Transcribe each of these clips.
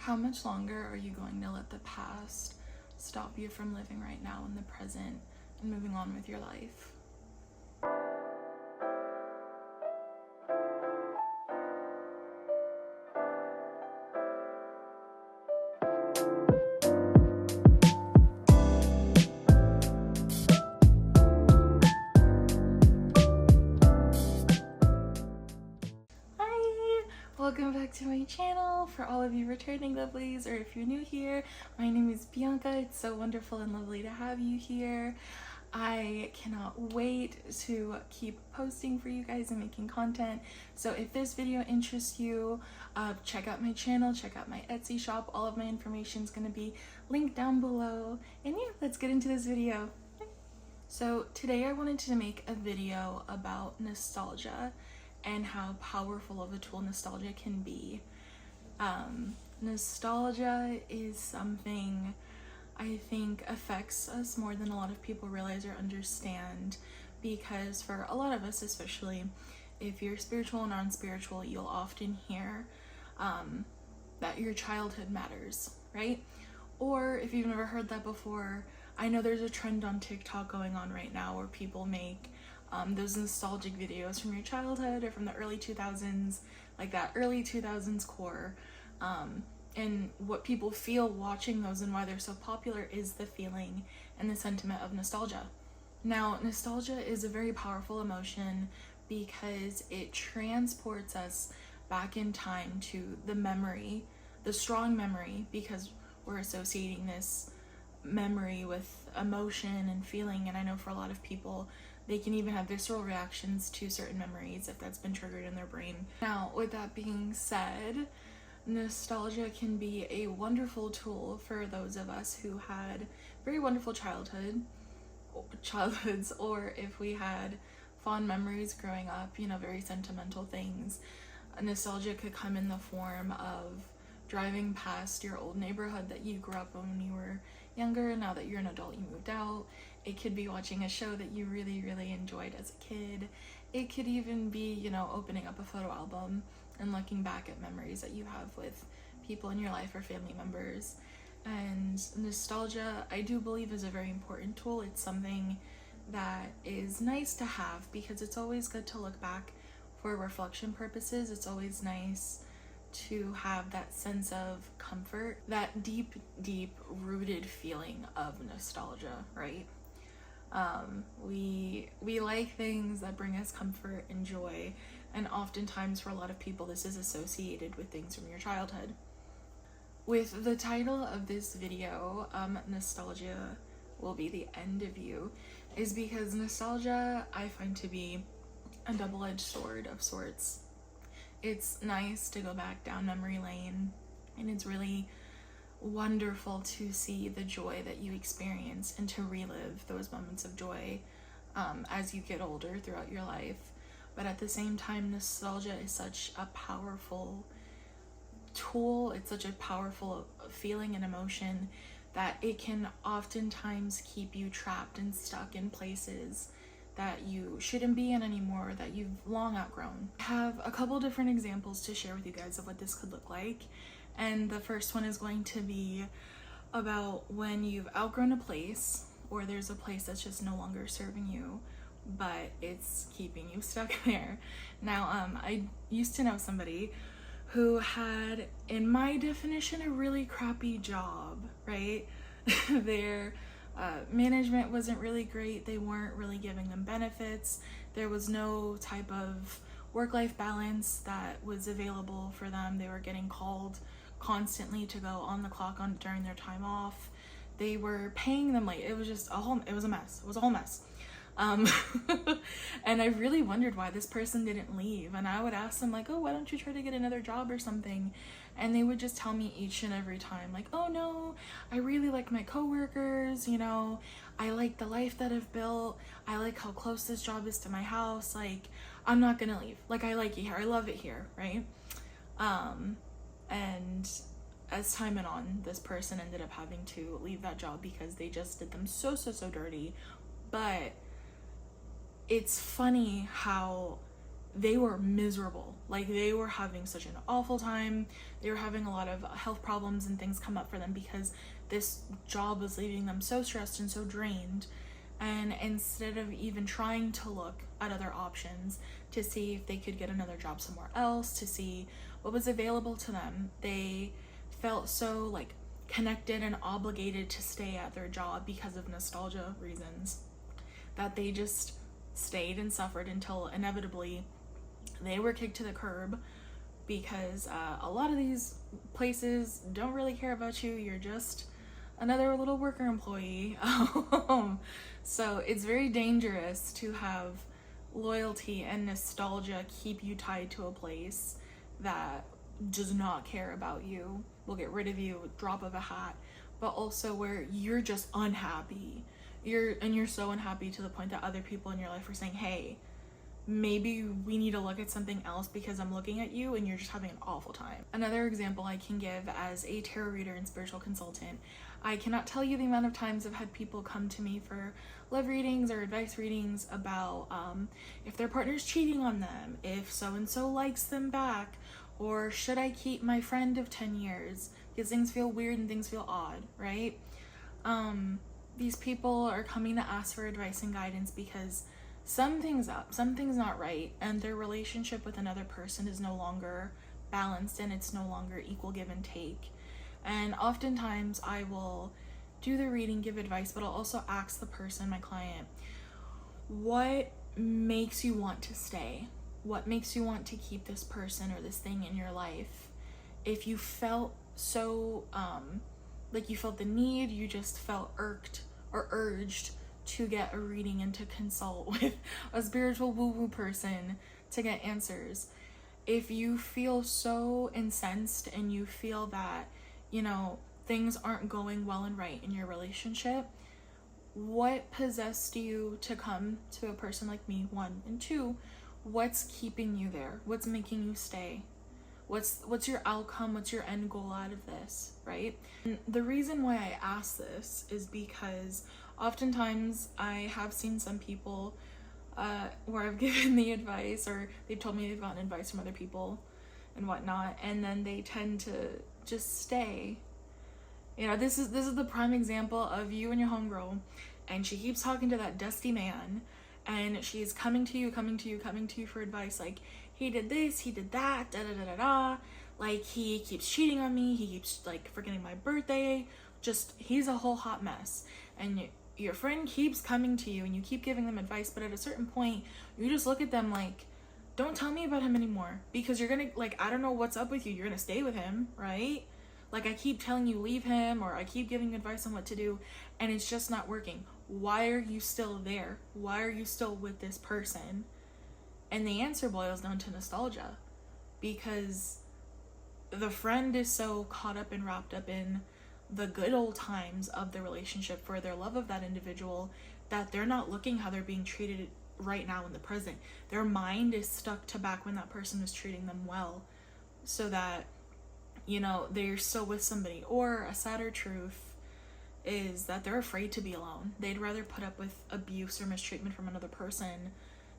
How much longer are you going to let the past stop you from living right now in the present and moving on with your life? Welcome back to my channel. For all of you returning lovelies, or if you're new here, my name is Bianca. It's so wonderful and lovely to have you here. I cannot wait to keep posting for you guys and making content. So if this video interests you, check out my channel, check out my Etsy shop. All of my information is going to be linked down below. And yeah, let's get into this video. So today I wanted to make a video about nostalgia and how powerful of a tool nostalgia can be. Nostalgia is something I think affects us more than a lot of people realize or understand, because for a lot of us, especially if you're spiritual and non-spiritual, you'll often hear that your childhood matters, right? Or if you've never heard that before, I know there's a trend on TikTok going on right now where people make those nostalgic videos from your childhood or from the early 2000s, like that early 2000s core. And what people feel watching those and why they're so popular is the feeling and the sentiment of nostalgia. Now, nostalgia is a very powerful emotion because it transports us back in time to the memory, the strong memory, because we're associating this memory with emotion and feeling. And I know for a lot of people, they can even have visceral reactions to certain memories if that's been triggered in their brain. Now, with that being said, nostalgia can be a wonderful tool for those of us who had very wonderful childhoods, or if we had fond memories growing up, very sentimental things. Nostalgia could come in the form of driving past your old neighborhood that you grew up in when you were younger. Now that you're an adult, you moved out. It could be watching a show that you really, really enjoyed as a kid. It could even be, opening up a photo album and looking back at memories that you have with people in your life or family members. And nostalgia, I do believe, is a very important tool. It's something that is nice to have because it's always good to look back for reflection purposes. It's always nice to have that sense of comfort, that deep, deep rooted feeling of nostalgia, right? We like things that bring us comfort and joy, and oftentimes for a lot of people this is associated with things from your childhood. With the title of this video, Nostalgia Will Be the End of You, is because nostalgia I find to be a double-edged sword of sorts. It's nice to go back down memory lane, and it's really wonderful to see the joy that you experience and to relive those moments of joy as you get older throughout your life. But at the same time, nostalgia is such a powerful tool. It's such a powerful feeling and emotion that it can oftentimes keep you trapped and stuck in places that you shouldn't be in anymore, that you've long outgrown. I have a couple different examples to share with you guys of what this could look like. And the first one is going to be about when you've outgrown a place, or there's a place that's just no longer serving you, but it's keeping you stuck there. Now, I used to know somebody who had, in my definition, a really crappy job, right? Their management wasn't really great. They weren't really giving them benefits. There was no type of work-life balance that was available for them. They were getting called constantly to go on the clock during their time off. They were paying them late. It was just it was a mess. It was a whole mess. And I really wondered why this person didn't leave. And I would ask them like, oh, why don't you try to get another job or something? And they would just tell me each and every time like, oh no, I really like my coworkers, I like the life that I've built. I like how close this job is to my house. Like, I'm not gonna leave. Like, I like it here. I love it here, right? And as time went on, this person ended up having to leave that job because they just did them so dirty. But it's funny how they were miserable. Like, they were having such an awful time. They were having a lot of health problems and things come up for them because this job was leaving them so stressed and so drained. And instead of even trying to look at other options to see if they could get another job somewhere else, to see what was available to them, they felt so like connected and obligated to stay at their job because of nostalgia reasons, that they just stayed and suffered until inevitably they were kicked to the curb, because a lot of these places don't really care about you. You're just another little worker employee. So it's very dangerous to have loyalty and nostalgia keep you tied to a place that does not care about you, will get rid of you with drop of a hat, but also where you're just unhappy. You're so unhappy to the point that other people in your life are saying, hey, maybe we need to look at something else because I'm looking at you and you're just having an awful time. Another example I can give as a tarot reader and spiritual consultant, I cannot tell you the amount of times I've had people come to me for love readings or advice readings about if their partner's cheating on them, if so-and-so likes them back, or should I keep my friend of 10 years because things feel weird and things feel odd, right? These people are coming to ask for advice and guidance because something's up, something's not right, and their relationship with another person is no longer balanced and it's no longer equal give and take. And oftentimes I will do the reading, give advice, but I'll also ask the person, my client, what makes you want to stay? What makes you want to keep this person or this thing in your life? If you felt so, like you felt the need, you just felt irked or urged to get a reading and to consult with a spiritual woo-woo person to get answers. If you feel so incensed and you feel that, you know, things aren't going well and right in your relationship, what possessed you to come to a person like me, one? And two, what's keeping you there? What's making you stay? What's your outcome? What's your end goal out of this, right? And the reason why I ask this is because oftentimes I have seen some people where I've given the advice, or they've told me they've gotten advice from other people and whatnot, and then they tend to just stay. You know, this is the prime example of you and your homegirl, and she keeps talking to that dusty man, and she's coming to you for advice, like, he did this, he did that, da da da da da, like, he keeps cheating on me, he keeps, like, forgetting my birthday, just, he's a whole hot mess. And your friend keeps coming to you, and you keep giving them advice, but at a certain point, you just look at them like, don't tell me about him anymore, because you're gonna, like, I don't know what's up with you, you're gonna stay with him, right? Like, I keep telling you leave him, or I keep giving advice on what to do, and it's just not working. Why are you still there? Why are you still with this person? And the answer boils down to nostalgia, because the friend is so caught up and wrapped up in the good old times of the relationship for their love of that individual that they're not looking how they're being treated right now in the present. Their mind is stuck to back when that person was treating them well, so that, you know, they're still with somebody. Or a sadder truth is that they're afraid to be alone. They'd rather put up with abuse or mistreatment from another person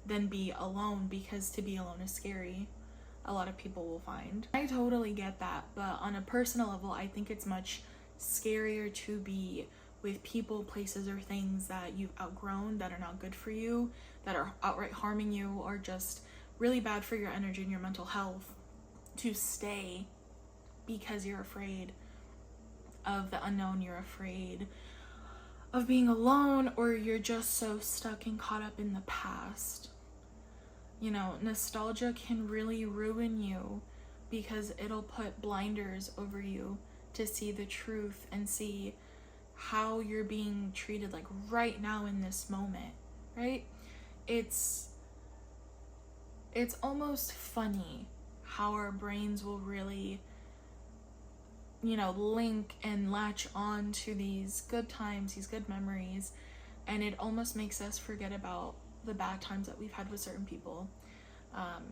than be alone, because to be alone is scary, a lot of people will find. I totally get that, but on a personal level, I think it's much scarier to be with people, places, or things that you've outgrown, that are not good for you, that are outright harming you, or just really bad for your energy and your mental health, to stay because you're afraid of the unknown, you're afraid of being alone, or you're just so stuck and caught up in the past. You know, nostalgia can really ruin you, because it'll put blinders over you to see the truth and see how you're being treated, like right now in this moment, right? It's almost funny how our brains will really, you know, link and latch on to these good times, these good memories, and it almost makes us forget about the bad times that we've had with certain people.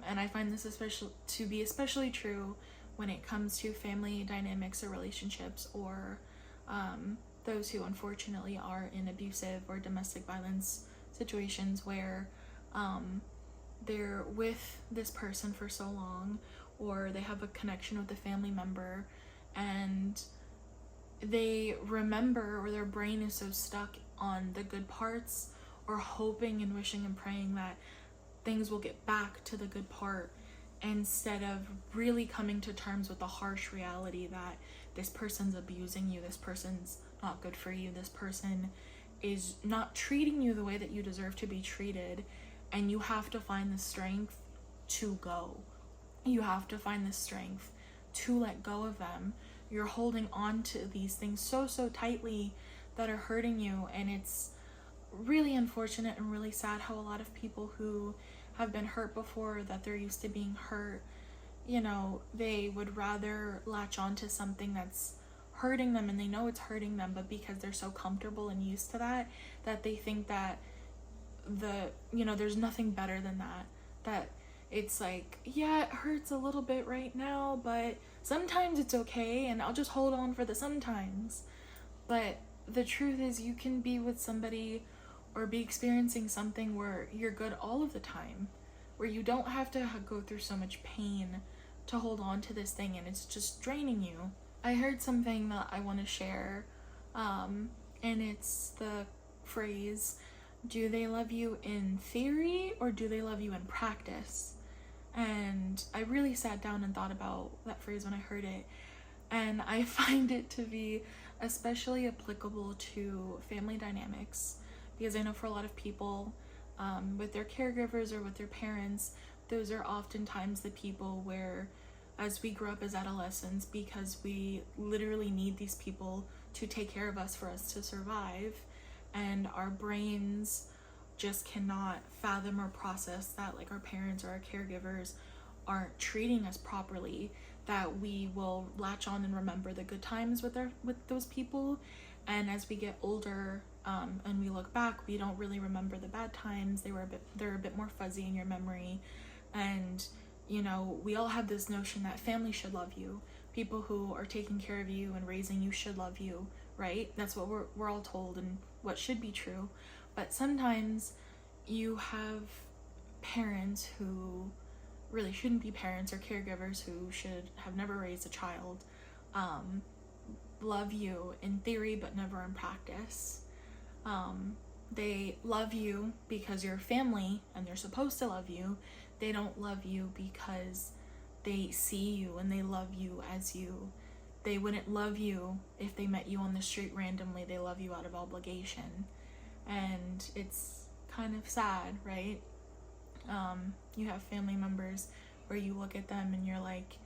And I find this especially true when it comes to family dynamics or relationships, or those who unfortunately are in abusive or domestic violence situations, where they're with this person for so long, or they have a connection with a family member, and they remember, or their brain is so stuck on the good parts, or hoping and wishing and praying that things will get back to the good part, instead of really coming to terms with the harsh reality that this person's abusing you, this person's not good for you, this person is not treating you the way that you deserve to be treated, and you have to find the strength to go. You have to find the strength to let go of them. You're holding on to these things so tightly that are hurting you, and it's really unfortunate and really sad how a lot of people who have been hurt before, that they're used to being hurt, you know, they would rather latch on to something that's hurting them, and they know it's hurting them, but because they're so comfortable and used to that, that they think that there's nothing better than that it's like, yeah, it hurts a little bit right now, but sometimes it's okay, and I'll just hold on for the sometimes. But the truth is, you can be with somebody or be experiencing something where you're good all of the time, where you don't have to go through so much pain to hold on to this thing, and it's just draining you. I heard something that I want to share, and it's the phrase, do they love you in theory or do they love you in practice? And I really sat down and thought about that phrase when I heard it, and I find it to be especially applicable to family dynamics, because I know for a lot of people, with their caregivers or with their parents, those are oftentimes the people where, as we grow up as adolescents, because we literally need these people to take care of us for us to survive, and our brains just cannot fathom or process that, like, our parents or our caregivers aren't treating us properly, that we will latch on and remember the good times with those people, and as we get older, and we look back, we don't really remember the bad times. They're a bit more fuzzy in your memory. And you know, we all have this notion that family should love you, people who are taking care of you and raising you should love you, right? That's what we're all told, and what should be true. But sometimes you have parents who really shouldn't be parents, or caregivers who should have never raised a child, love you in theory but never in practice. They love you because you're family and they're supposed to love you. They don't love you because they see you and they love you as you. They wouldn't love you if they met you on the street randomly. They love you out of obligation. And it's kind of sad, right? You have family members where you look at them and you're like,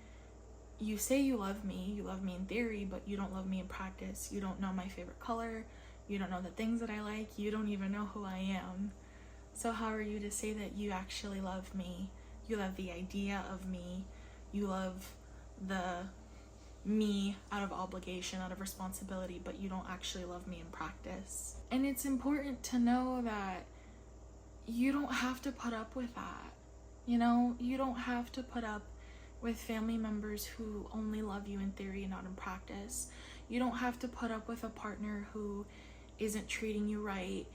you say you love me in theory, but you don't love me in practice. You don't know my favorite color. You don't know the things that I like. You don't even know who I am. So how are you to say that you actually love me? You love the idea of me. You love the me out of obligation, out of responsibility, but you don't actually love me in practice. And it's important to know that you don't have to put up with that. You know, you don't have to put up with family members who only love you in theory and not in practice. You don't have to put up with a partner who isn't treating you right,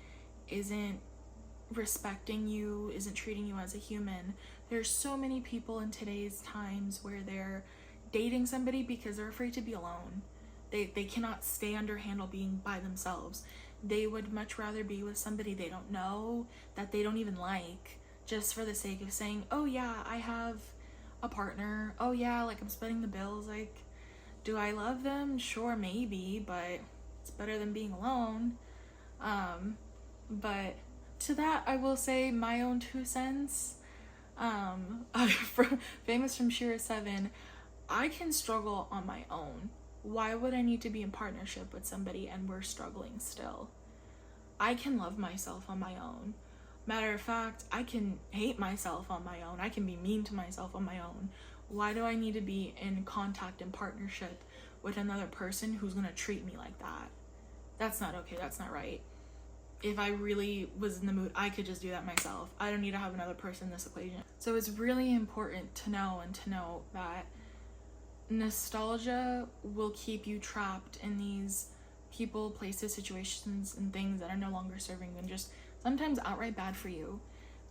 isn't respecting you, isn't treating you as a human. There's so many people in today's times where they're dating somebody because they're afraid to be alone. They cannot stand or handle being by themselves. They would much rather be with somebody they don't know, that they don't even like, just for the sake of saying, oh yeah, I have a partner. Oh yeah, like I'm splitting the bills. Like, do I love them? Sure, maybe, but it's better than being alone. But to that, I will say my own 2 cents. Famous from Shira 7, I can struggle on my own. Why would I need to be in partnership with somebody and we're struggling still? I can love myself on my own. Matter of fact, I can hate myself on my own. I can be mean to myself on my own. Why do I need to be in contact and partnership with another person who's gonna treat me like that? That's not okay. That's not right. If I really was in the mood, I could just do that myself. I don't need to have another person in this equation. So it's really important to know that nostalgia will keep you trapped in these people, places, situations, and things that are no longer serving you and just sometimes outright bad for you.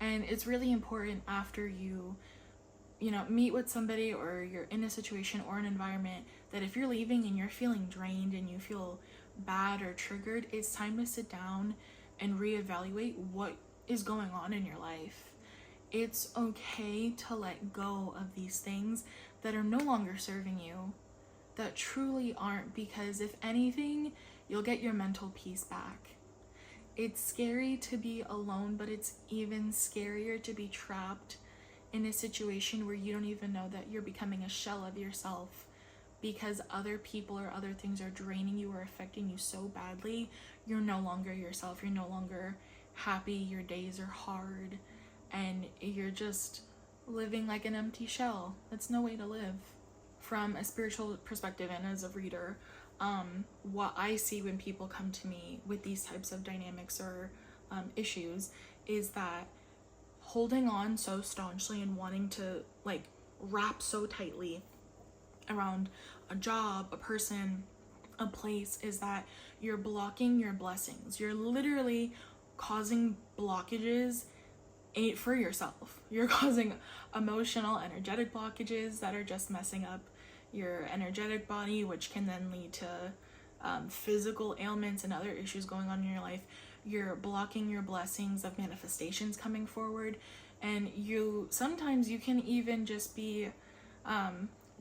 And it's really important after you meet with somebody or you're in a situation or an environment, that if you're leaving and you're feeling drained and you feel bad or triggered, it's time to sit down and reevaluate what is going on in your life. It's okay to let go of these things that are no longer serving you, that truly aren't, because if anything, you'll get your mental peace back. It's scary to be alone, but it's even scarier to be trapped in a situation where you don't even know that you're becoming a shell of yourself because other people or other things are draining you or affecting you so badly. You're no longer yourself. You're no longer happy. Your days are hard and you're just living like an empty shell. That's no way to live. From a spiritual perspective and as a reader, what I see when people come to me with these types of dynamics or issues is that holding on so staunchly and wanting to like wrap so tightly around a job, a person, a place, is that you're blocking your blessings. You're literally causing blockages for yourself. You're causing emotional, energetic blockages that are just messing up your energetic body, which can then lead to physical ailments and other issues going on in your life. You're blocking your blessings of manifestations coming forward, and sometimes you can even just be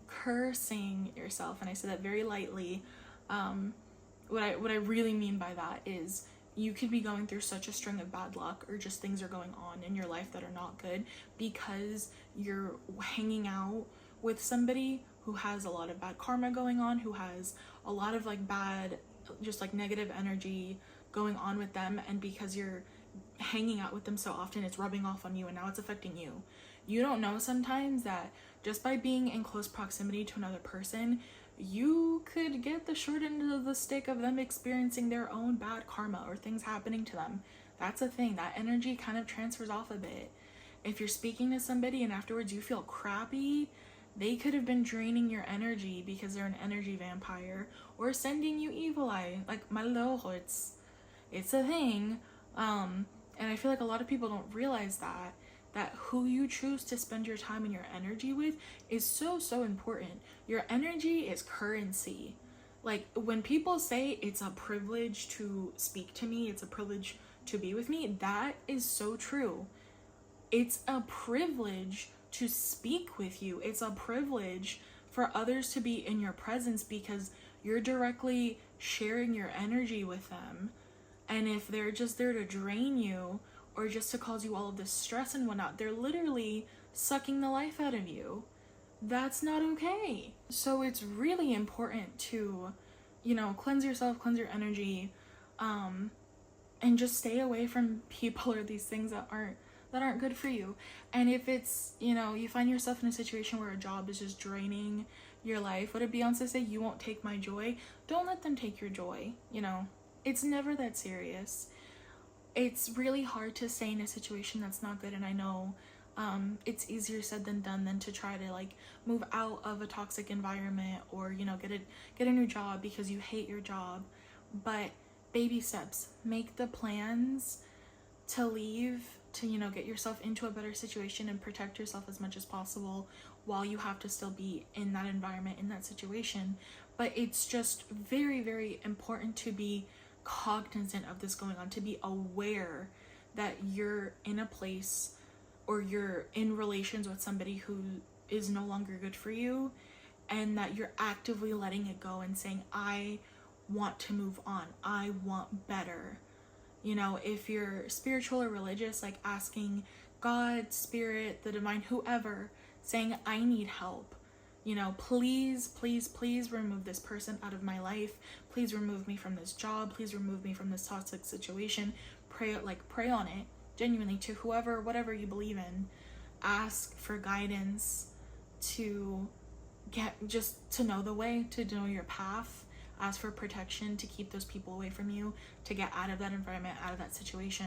cursing yourself, and I say that very lightly. What I really mean by that is you could be going through such a string of bad luck, or just things are going on in your life that are not good because you're hanging out with somebody who has a lot of bad karma going on, who has a lot of like bad, just like negative energy going on with them, and because you're hanging out with them so often, it's rubbing off on you and now it's affecting you. You don't know sometimes that just by being in close proximity to another person, you could get the short end of the stick of them experiencing their own bad karma or things happening to them. That's a thing. That energy kind of transfers off a bit. If you're speaking to somebody and afterwards you feel crappy, they could have been draining your energy because they're an energy vampire, or sending you evil eye. Like, maloro, it's a thing. And I feel like a lot of people don't realize that who you choose to spend your time and your energy with is so, so important. Your energy is currency. Like, when people say it's a privilege to speak to me, it's a privilege to be with me, that is so true. It's a privilege to speak with you. It's a privilege for others to be in your presence because you're directly sharing your energy with them. And if they're just there to drain you or just to cause you all of this stress and whatnot, they're literally sucking the life out of you. That's not okay. So it's really important to, cleanse yourself, cleanse your energy, and just stay away from people or these things that aren't good for you. And if it's, you find yourself in a situation where a job is just draining your life, what did Beyonce say? You won't take my joy. Don't let them take your joy. It's never that serious. It's really hard to stay in a situation that's not good, and I know it's easier said than done than to try to like move out of a toxic environment or get a new job because you hate your job. But baby steps, make the plans to leave, to get yourself into a better situation and protect yourself as much as possible while you have to still be in that environment, in that situation. But it's just very, very important to be cognizant of this going on, to be aware that you're in a place or you're in relations with somebody who is no longer good for you, and that you're actively letting it go and saying, I want to move on, I want better. If you're spiritual or religious, like asking God, spirit, the divine, whoever, saying, I need help. Please, please, please remove this person out of my life. Please remove me from this job. Please remove me from this toxic situation. Pray on it, genuinely, to whoever, whatever you believe in. Ask for guidance to to know the way, to know your path. Ask for protection to keep those people away from you, to get out of that environment, out of that situation.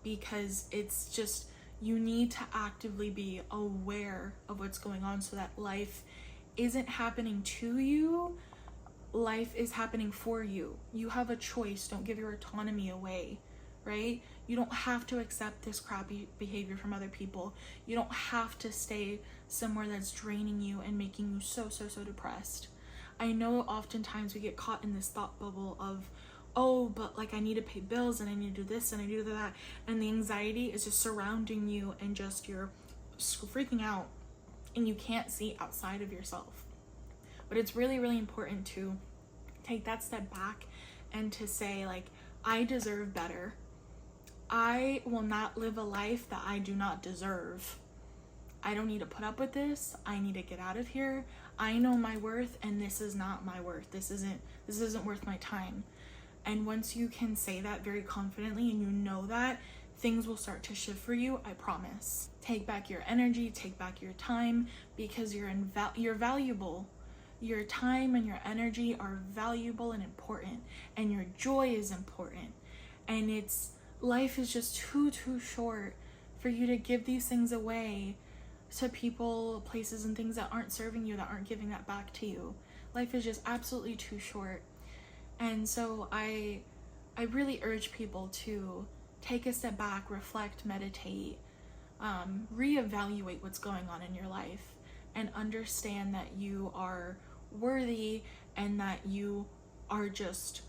Because it's just, you need to actively be aware of what's going on so that life isn't happening to you, life is happening for you. You have a choice. Don't give your autonomy away. right? You don't have to accept this crappy behavior from other people. You don't have to stay somewhere that's draining you and making you so depressed. I know oftentimes we get caught in this thought bubble of, oh, but like I need to pay bills and I need to do this and I need to do that. And the anxiety is just surrounding you and just you're freaking out and you can't see outside of yourself. But it's really important to take that step back and to say, like, I deserve better. I will not live a life that I do not deserve. I don't need to put up with this. I need to get out of here. I know my worth, and this is not my worth. This isn't worth my time. And once you can say that very confidently and you know that, things will start to shift for you, I promise. Take back your energy, take back your time, because you're valuable. Your time and your energy are valuable and important, and your joy is important. And life is just too short for you to give these things away to people, places, and things that aren't serving you, that aren't giving that back to you. Life is just absolutely too short. And so I really urge people to take a step back, reflect, meditate, reevaluate what's going on in your life, and understand that you are worthy and that you are just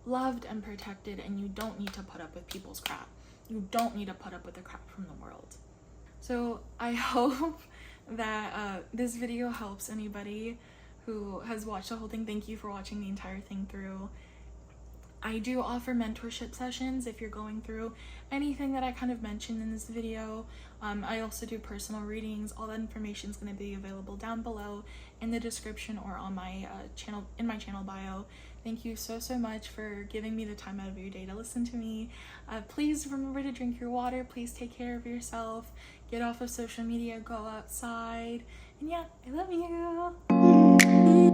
loved and protected, and you don't need to put up with people's crap. You don't need to put up with the crap from the world. So I hope that this video helps anybody who has watched the whole thing. Thank you for watching the entire thing through. I do offer mentorship sessions if you're going through anything that I kind of mentioned in this video. I also do personal readings. All that information is going to be available down below in the description or on my in my channel bio. Thank you so much for giving me the time out of your day to listen to me. Please remember to drink your water. Please take care of yourself. Get off of social media. Go outside. And yeah, I love you.